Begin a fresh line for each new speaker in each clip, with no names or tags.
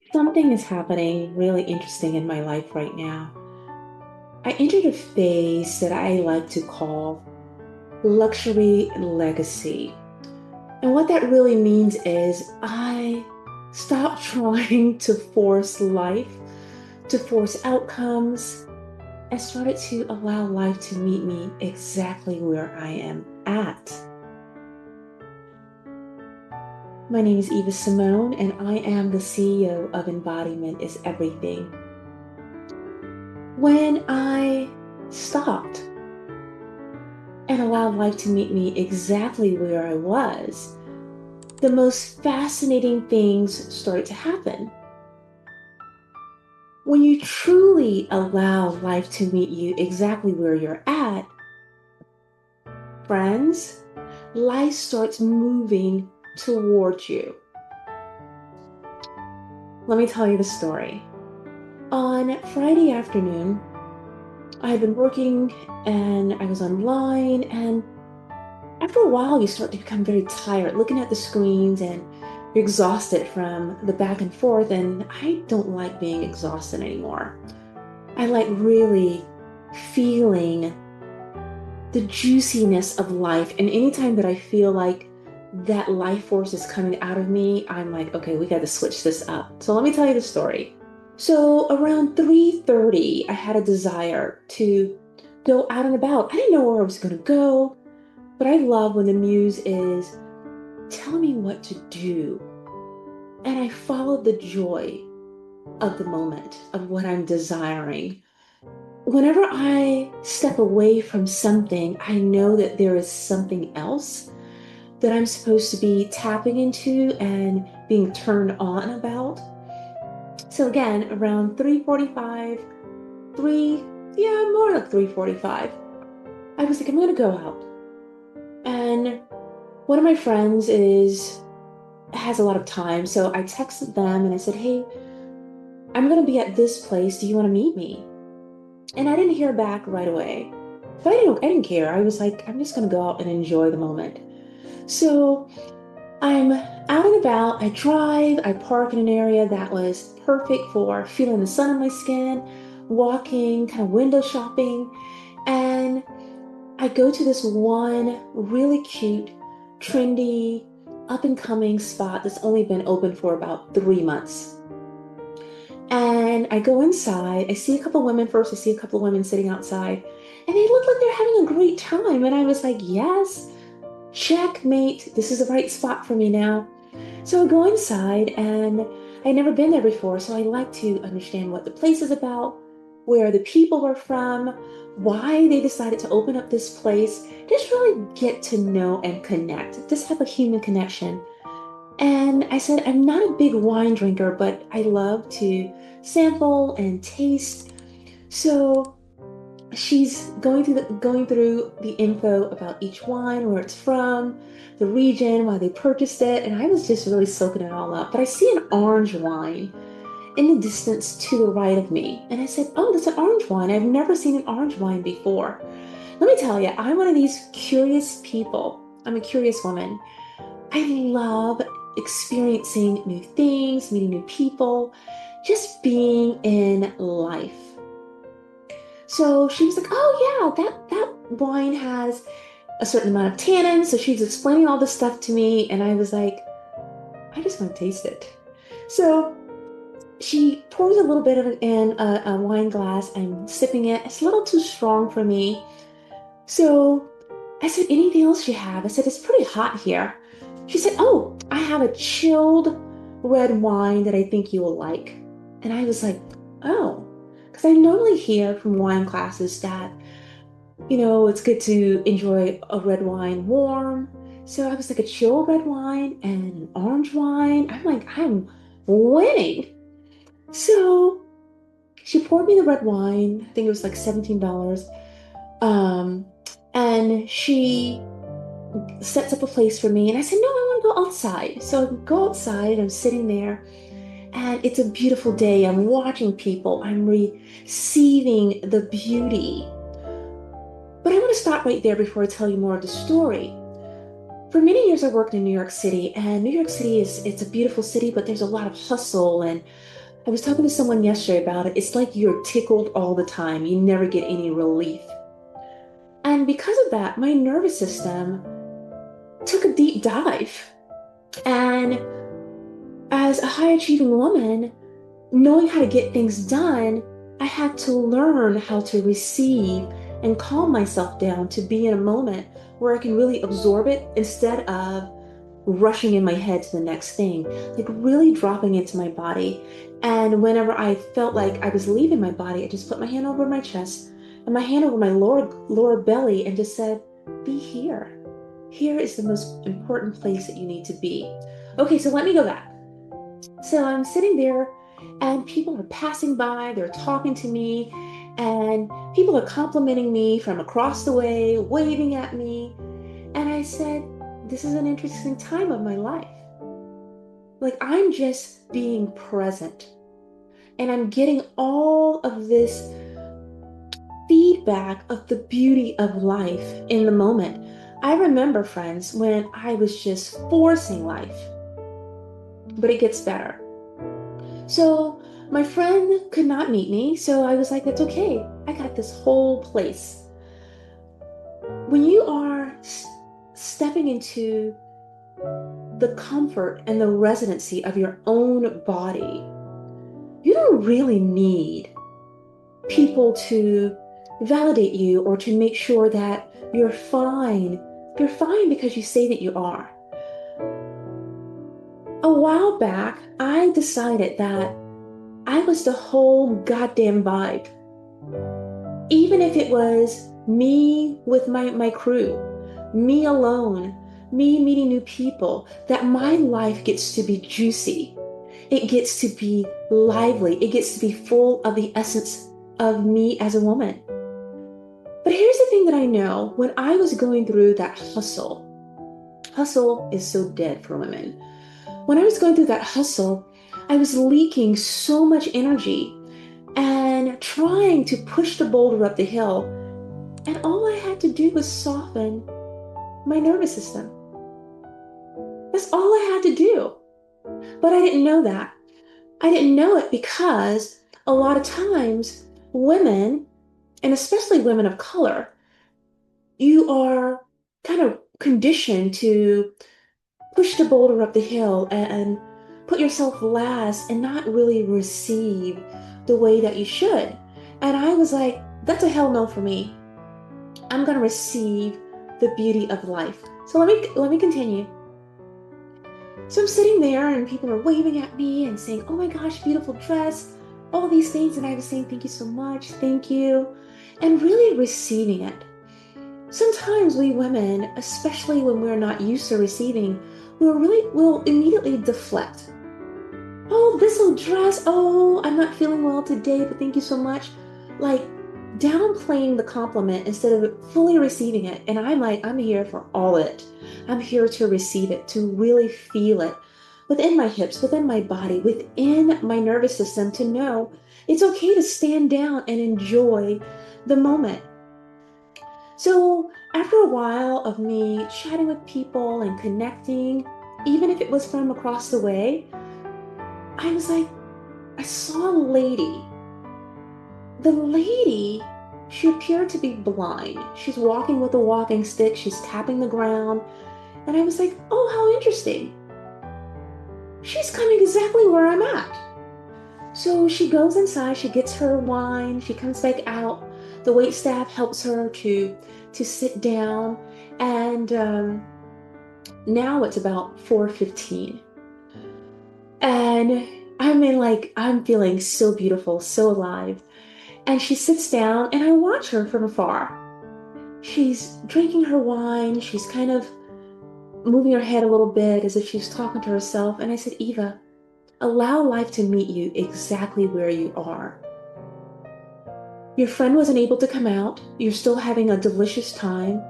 Something is happening really interesting in my life right now. I entered a phase that I like to call luxury legacy. And what that really means is I stopped trying to force life, to force outcomes, and started to allow life to meet me exactly where I am at. My name is Eva Simone, and I am the CEO of Embodiment is Everything. When I stopped and allowed life to meet me exactly where I was, the most fascinating things started to happen. When you truly allow life to meet you exactly where you're at, friends, life starts moving towards you. Let me tell you the story. On Friday afternoon, I had been working and I was online, and after a while, you start to become very tired looking at the screens and you're exhausted from the back and forth. And I don't like being exhausted anymore. I like really feeling the juiciness of life. And anytime that I feel like that life force is coming out of me, I'm like, okay, we got to switch this up. So let me tell you the story. So around 3:30, I had a desire to go out and about. I didn't know where I was going to go. But I love when the muse is telling me what to do. And I follow the joy of the moment, of what I'm desiring. Whenever I step away from something, I know that there is something else that I'm supposed to be tapping into and being turned on about. So again, around 3:45, 3, yeah, more like 3:45, I was like, I'm gonna go out. And one of my friends is has a lot of time. So I texted them and I said, hey, I'm going to be at this place. Do you want to meet me? And I didn't hear back right away. But I didn't care. I was like, I'm just going to go out and enjoy the moment. So I'm out and about. I drive. I park in an area that was perfect for feeling the sun on my skin, walking, kind of window shopping. And I go to this one really cute, trendy, up and coming spot that's only been open for about 3 months. And I go inside. I see a couple women first. I see a couple of women sitting outside, and they look like they're having a great time. And I was like, yes, checkmate. This is the right spot for me now. So I go inside, and I'd never been there before. So I like to understand what the place is about, where the people are from, why they decided to open up this place. Just really get to know and connect. Just have a human connection. And I said, I'm not a big wine drinker, but I love to sample and taste. So she's going through the info about each wine, where it's from, the region, why they purchased it, and I was just really soaking it all up. But I see an orange wine in the distance to the right of me, and I said, "Oh, that's an orange wine. I've never seen an orange wine before." Let me tell you, I'm one of these curious people. I'm a curious woman. I love experiencing new things, meeting new people, just being in life. So she was like, "Oh yeah, that wine has a certain amount of tannin." So she's explaining all this stuff to me, and I was like, "I just want to taste it." So she pours a little bit of it in a wine glass. I'm sipping it. It's a little too strong for me. So I said, anything else you have? I said, it's pretty hot here. She said, oh, I have a chilled red wine that I think you will like. And I was like, oh, because I normally hear from wine classes that, it's good to enjoy a red wine warm. So I was like, a chilled red wine and an orange wine. I'm like, I'm winning. So she poured me the red wine. I think it was like $17. Um, and she sets up a place for me. And I said, no, I want to go outside. So I go outside, I'm sitting there, and it's a beautiful day. I'm watching people, I'm receiving the beauty. But I want to stop right there before I tell you more of the story. For many years, I worked in New York City, and New York City it's a beautiful city, but there's a lot of hustle. And I was talking to someone yesterday about it. It's like you're tickled all the time. You never get any relief. And because of that, my nervous system took a deep dive. And as a high achieving woman, knowing how to get things done, I had to learn how to receive and calm myself down to be in a moment where I can really absorb it instead of rushing in my head to the next thing, like really dropping into my body. And whenever I felt like I was leaving my body, I just put my hand over my chest and my hand over my lower belly and just said, be here. Here is the most important place that you need to be. Okay, so let me go back. So I'm sitting there and people are passing by, they're talking to me, and people are complimenting me from across the way, waving at me. And I said, this is an interesting time of my life. Like I'm just being present and I'm getting all of this feedback of the beauty of life in the moment. I remember, friends, when I was just forcing life, but it gets better. So my friend could not meet me, so I was like, that's okay. I got this whole place. When you are stepping into the comfort and the residency of your own body, you don't really need people to validate you or to make sure that you're fine. You're fine because you say that you are. A while back, I decided that I was the whole goddamn vibe. Even if it was me with my crew, me alone, me meeting new people, that my life gets to be juicy. It gets to be lively. It gets to be full of the essence of me as a woman. But here's the thing that I know when I was going through that hustle is so dead for women. When I was going through that hustle, I was leaking so much energy and trying to push the boulder up the hill. And all I had to do was soften my nervous system. That's all I had to do. But I didn't know that. I didn't know it because a lot of times women, and especially women of color, you are kind of conditioned to push the boulder up the hill and put yourself last and not really receive the way that you should. And I was like, that's a hell no for me. I'm going to receive the beauty of life. So let me continue. So I'm sitting there and people are waving at me and saying, oh my gosh, beautiful dress, all these things. And I was saying, thank you so much, thank you, and really receiving it. Sometimes we women, especially when we're not used to receiving, we'll immediately deflect. Oh, this little dress, oh, I'm not feeling well today, but thank you so much. Like downplaying the compliment instead of fully receiving it. And I'm like, I'm here for all of it. I'm here to receive it, to really feel it within my hips, within my body, within my nervous system, to know it's okay to stand down and enjoy the moment. So after a while of me chatting with people and connecting, even if it was from across the way, I was like, I saw a lady. The lady, she appeared to be blind. She's walking with a walking stick. She's tapping the ground. And I was like, oh, how interesting. She's coming exactly where I'm at. So she goes inside, she gets her wine, she comes back out. The wait staff helps her to sit down. And now it's about 4:15. And I'm feeling so beautiful, so alive. And she sits down and I watch her from afar. She's drinking her wine. She's kind of moving her head a little bit as if she's talking to herself. And I said, Eva, allow life to meet you exactly where you are. Your friend wasn't able to come out. You're still having a delicious time.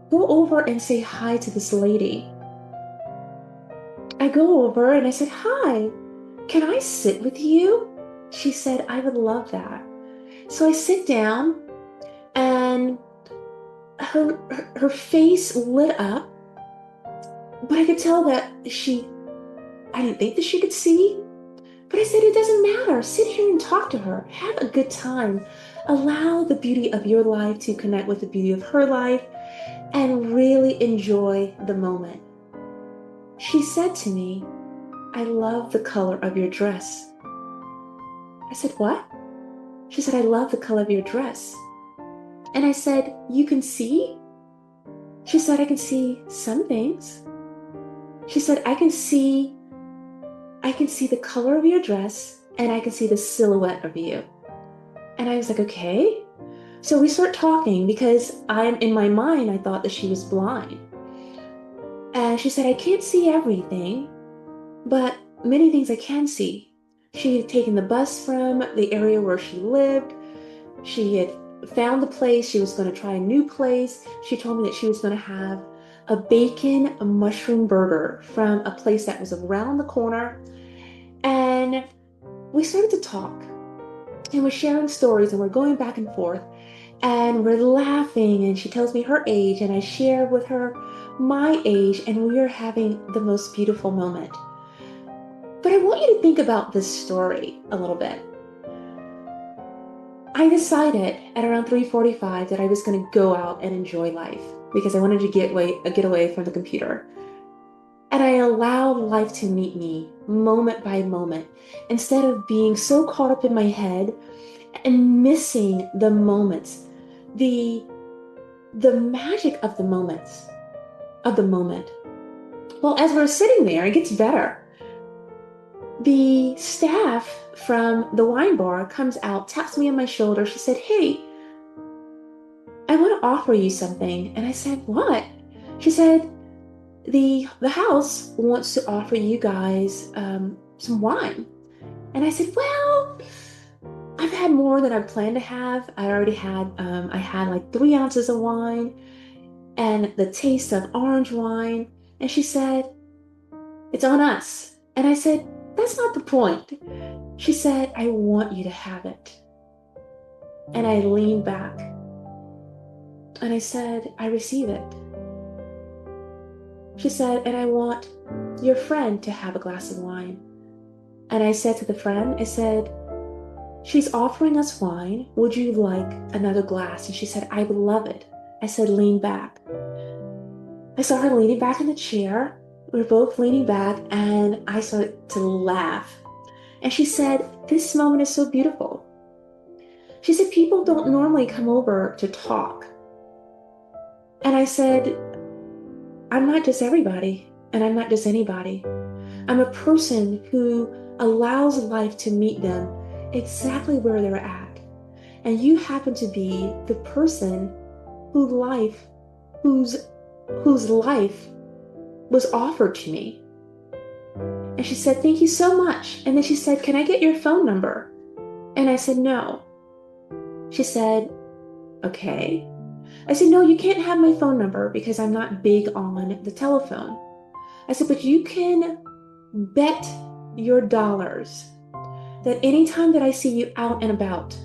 Go over and say hi to this lady. I go over and I said, hi, can I sit with you? She said, I would love that. So I sit down and her face lit up But I could tell that I didn't think that she could see. But I said, it doesn't matter. Sit here and talk to her. Have a good time. Allow the beauty of your life to connect with the beauty of her life and really enjoy the moment. She said to me, I love the color of your dress. I said, what? She said, I love the color of your dress. And I said, you can see? She said, I can see some things. She said, I can see the color of your dress and I can see the silhouette of you. And I was like, okay. So we start talking because in my mind, I thought that she was blind. And she said, I can't see everything, but many things I can see. She had taken the bus from the area where she lived. She had found the place. She was going to try a new place. She told me that she was going to have a bacon mushroom burger from a place that was around the corner. And we started to talk and we're sharing stories and we're going back and forth and we're laughing and she tells me her age and I share with her my age and we are having the most beautiful moment. But I want you to think about this story a little bit. I decided at around 3:45 that I was going to go out and enjoy life because I wanted to get away from the computer. And I allowed life to meet me moment by moment instead of being so caught up in my head and missing the moments, the magic of the moments, of the moment. Well, as we're sitting there, it gets better. The staff from the wine bar comes out, taps me on my shoulder. She said, hey, I want to offer you something. And I said, what? She said, the house wants to offer you guys some wine. And I said, well, I've had more than I planned to have. I had like 3 ounces of wine and the taste of orange wine. And she said, it's on us. And I said, that's not the point. She said, I want you to have it. And I leaned back and I said, I receive it. She said, and I want your friend to have a glass of wine. And I said to the friend, I said, she's offering us wine. Would you like another glass? And she said, I would love it. I said, lean back. I saw her leaning back in the chair. We were both leaning back and I started to laugh. And she said, this moment is so beautiful. She said, people don't normally come over to talk. And I said, I'm not just everybody and I'm not just anybody. I'm a person who allows life to meet them exactly where they're at. And you happen to be the person whose life was offered to me. And she said, thank you so much. And then she said, can I get your phone number? And I said, no. She said, okay. I said, no, you can't have my phone number because I'm not big on the telephone. I said, but you can bet your dollars that anytime that I see you out and about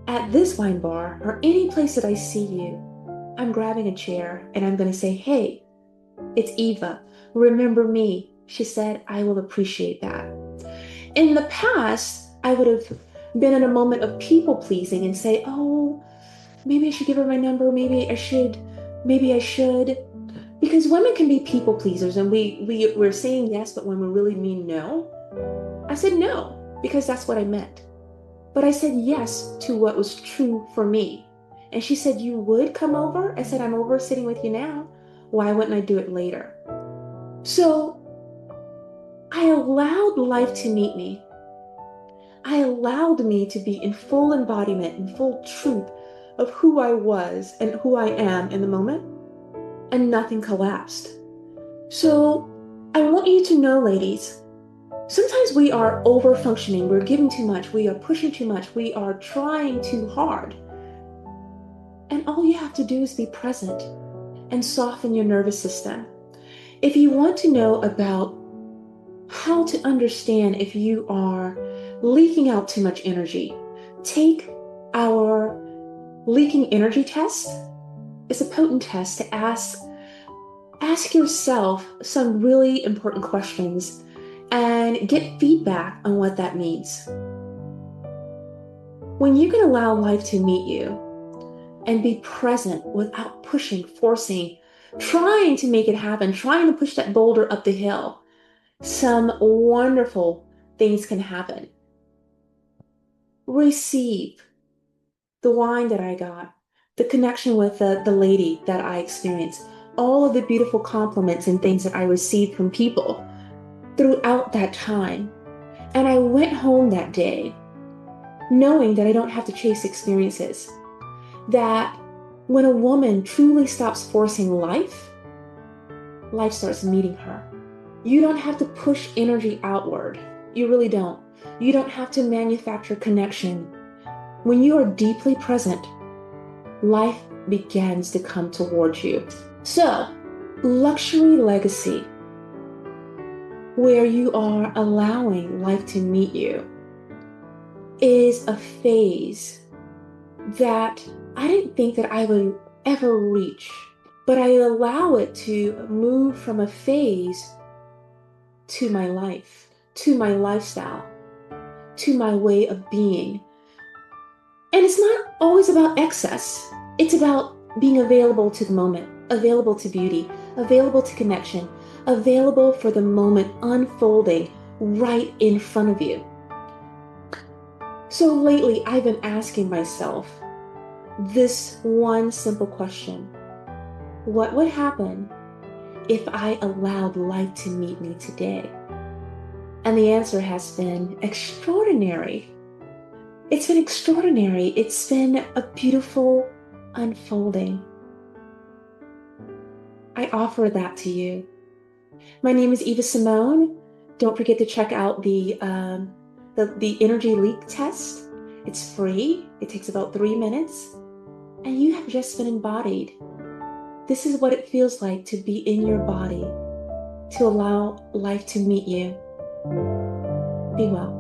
at this wine bar or any place that I see you, I'm grabbing a chair and I'm going to say, hey, it's Eva. Remember me. She said, I will appreciate that. In the past, I would have been in a moment of people pleasing and say, oh, maybe I should give her my number. Maybe I should. Because women can be people pleasers and we're saying yes, but when we really mean no. I said no, because that's what I meant. But I said yes to what was true for me. And she said, you would come over? I said, I'm over sitting with you now. Why wouldn't I do it later? So I allowed life to meet me. I allowed me to be in full embodiment, in full truth of who I was and who I am in the moment, and nothing collapsed. So I want you to know, ladies, sometimes we are over functioning, we're giving too much, we are pushing too much, we are trying too hard. And all you have to do is be present and soften your nervous system. If you want to know about how to understand if you are leaking out too much energy, take our leaking energy test. It's a potent test to ask Ask yourself some really important questions and get feedback on what that means. When you can allow life to meet you and be present without pushing, forcing, trying to make it happen, trying to push that boulder up the hill, some wonderful things can happen. Receive the wine that I got, the connection with the lady that I experienced, all of the beautiful compliments and things that I received from people throughout that time. And I went home that day knowing that I don't have to chase experiences, that when a woman truly stops forcing life, life starts meeting her. You don't have to push energy outward. You really don't. You don't have to manufacture connection. When you are deeply present, life begins to come towards you. So, luxury legacy, where you are allowing life to meet you, is a phase that I didn't think that I would ever reach, but I allow it to move from a phase to my life, to my lifestyle, to my way of being. And it's not always about excess. It's about being available to the moment, available to beauty, available to connection, available for the moment unfolding right in front of you. So lately, I've been asking myself this one simple question. What would happen if I allowed life to meet me today? And the answer has been extraordinary. It's been extraordinary. It's been a beautiful unfolding. I offer that to you. My name is Eva Simone. Don't forget to check out the energy leak test. It's free. It takes about 3 minutes. And you have just been embodied. This is what it feels like to be in your body, to allow life to meet you. Be well.